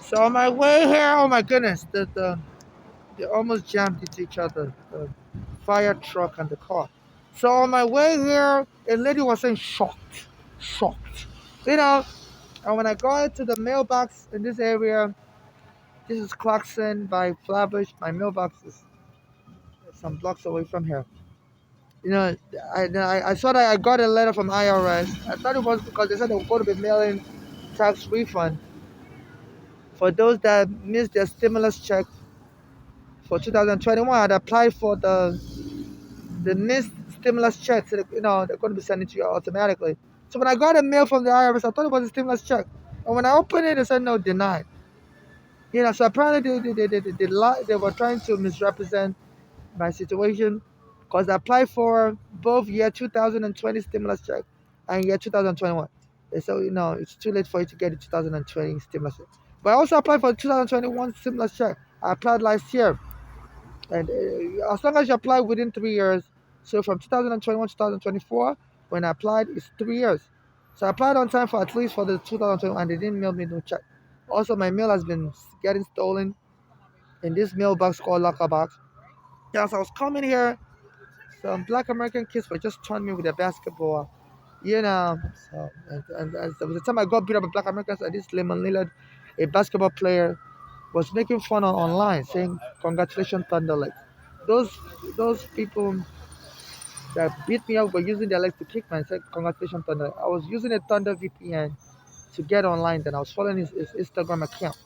So on my way here, oh my goodness, they almost jammed into each other, the fire truck and the car. So on my way here, a lady was saying shocked, shocked. You know, and when I got to the mailbox in this area, this is Clarkson by Flatbush. My mailbox is some blocks away from here. You know, I saw that I got a letter from IRS. I thought it was because they said they were going to be mailing tax refund for those that missed their stimulus check for 2021. I'd applied for the missed stimulus check, so they're going to be sending to you automatically. So when I got a mail from the IRS, I thought it was a stimulus check, and when I opened it, it said no, denied. So apparently they were trying to misrepresent my situation because I applied for both year 2020 stimulus check and year 2021. They said, it's too late for you to get the 2020 stimulus check. But I also applied for the 2021 stimulus check. I applied last year. And as long as you apply within 3 years, so from 2021 to 2024, when I applied, it's 3 years. So I applied on time for at least for the 2021, and they didn't mail me no check. Also, my mail has been getting stolen in this mailbox called Locker Box. As I was coming here, some black American kids were just taunting me with a basketball. And so by the time I got beat up by black Americans, and this Lemon Lillard, a basketball player, was making fun online, saying, "Congratulations, Thunder!" Like those people that beat me up were using their legs to kick me and said, "Congratulations, Thunder!" I was using a Thunder VPN to get online. Then I was following his Instagram account.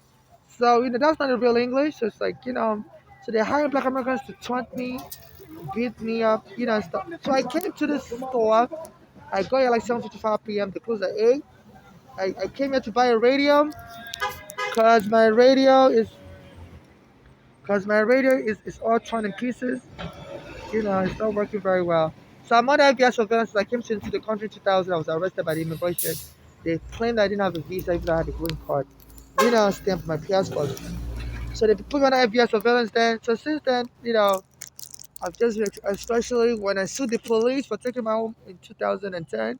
So that's not a real English. So it's like so they're hiring black Americans to taunt me, beat me up, and stuff. So I came to this store. I got here like 7:55 p.m. They close at 8. I came here to buy a radio because my radio is all torn in pieces. It's not working very well. So I'm under FBI surveillance. I came into the country in 2000. I was arrested by the immigration. They claimed I didn't have a visa even though I had a green card. Stamp my passport. So they put me on FBI surveillance then. So since then, I've just, especially when I sued the police for taking my home in 2010,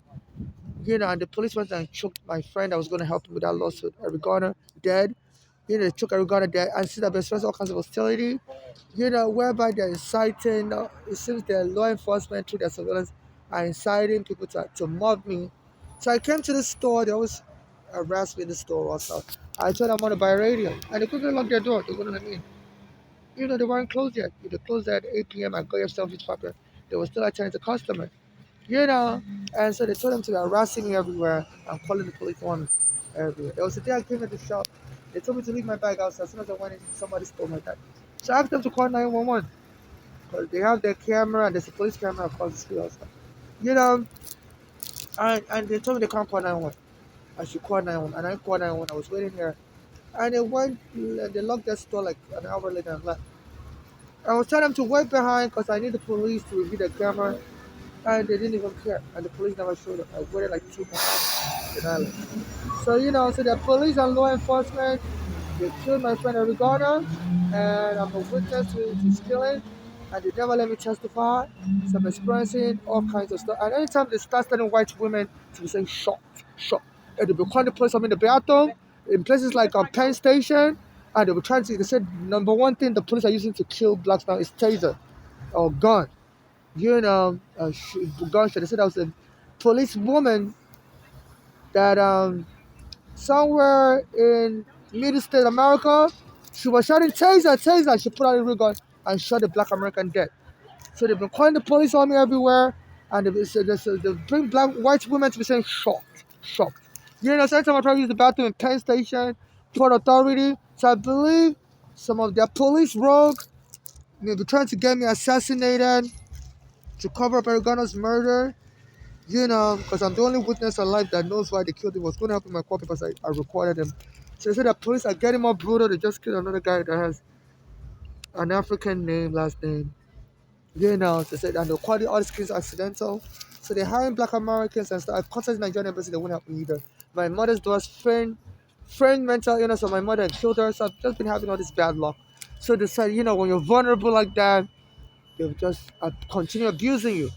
and the police went and choked my friend that was going to help him with that lawsuit. Eric Garner dead. They took Eric Garner dead. And since I've been expressing all kinds of hostility, whereby they're inciting, it seems the law enforcement through their surveillance are inciting people to mob me. So I came to the store. They always harass me in the store also. I told them I want to buy a radio. And they couldn't lock their door. They wouldn't let me in. They weren't closed yet. They closed at 8 p.m. I got yourself each paper. They were still attending to customers. And so they told them to be harassing me everywhere and calling the police on me everywhere. There was a day I came at the shop. They told me to leave my bag outside. As soon as I went in, somebody stole my bag. So I asked them to call 911 because they have their camera and there's a police camera across the street outside. You know, and they told me they can't call 911. I should call 911. And I called 911. I was waiting here. And they locked their store like an hour later and left. I was telling them to wait behind because I need the police to review the camera, and they didn't even care. And the police never showed up. I waited like 2 months. Then I left. So the police and law enforcement, they killed my friend Arigona, and I'm a witness to his killing, and they never let me testify. So I'm experiencing all kinds of stuff. And anytime they start studying white women, to be saying shocked, shocked. And they'll be calling the police. I'm in the bathroom, in places like Penn Station, and they were trying to, they said, number one thing the police are using to kill blacks now is taser or gun. Gunshot. They said that was a police woman that somewhere in Middle State America, she was shouting taser. She put out a real gun and shot a black American dead. So they've been calling the police on me everywhere, and they bring white women to be saying shocked. Sometimes I try to use the bathroom in Penn Station, Port Authority. So I believe some of their police rogue may be trying to get me assassinated to cover up Arigona's murder. Because I'm the only witness alive that knows why they killed him. I was going to help in my court because I recorded him. So they said that police are getting more brutal. They just killed another guy that has an African name, last name. They said, and they'll call all these kids accidental. So they're hiring black Americans and stuff. I've contacted Nigerian embassy, they won't help me either. My mother's daughter's friend mental illness, so my mother had killed her. So I've just been having all this bad luck. So they said, when you're vulnerable like that, they'll just continue abusing you.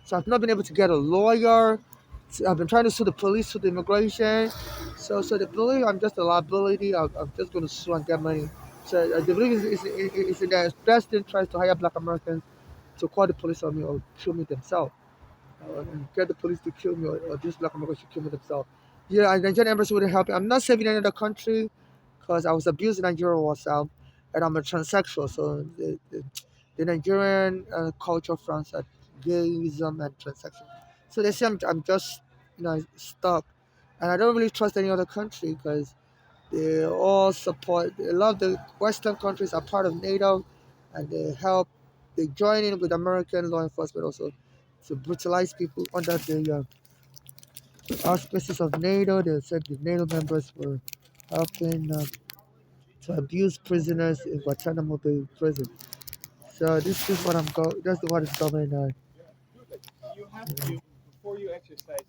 So I've not been able to get a lawyer. So I've been trying to sue the police, sue the immigration. So they believe I'm just a liability. I'm just going to sue and get money. So they believe it's in their best interest to hire Black Americans to call the police on me or kill me themselves. And get the police to kill me, or these Black Americans should kill me themselves. Yeah, and Nigerian embassy wouldn't help me. I'm not saving any other country because I was abused in Nigeria myself, and I'm a transsexual. So the Nigerian culture fronts at gayism and transsexual. So they say I'm just stuck, and I don't really trust any other country because they all support. A lot of the Western countries are part of NATO, and they help. They join in with American law enforcement also to brutalize people under the auspices of NATO. They said the NATO members were helping to abuse prisoners in Guantanamo Bay prison. So this is what I'm go. That's what is going on. You have to, before you exercise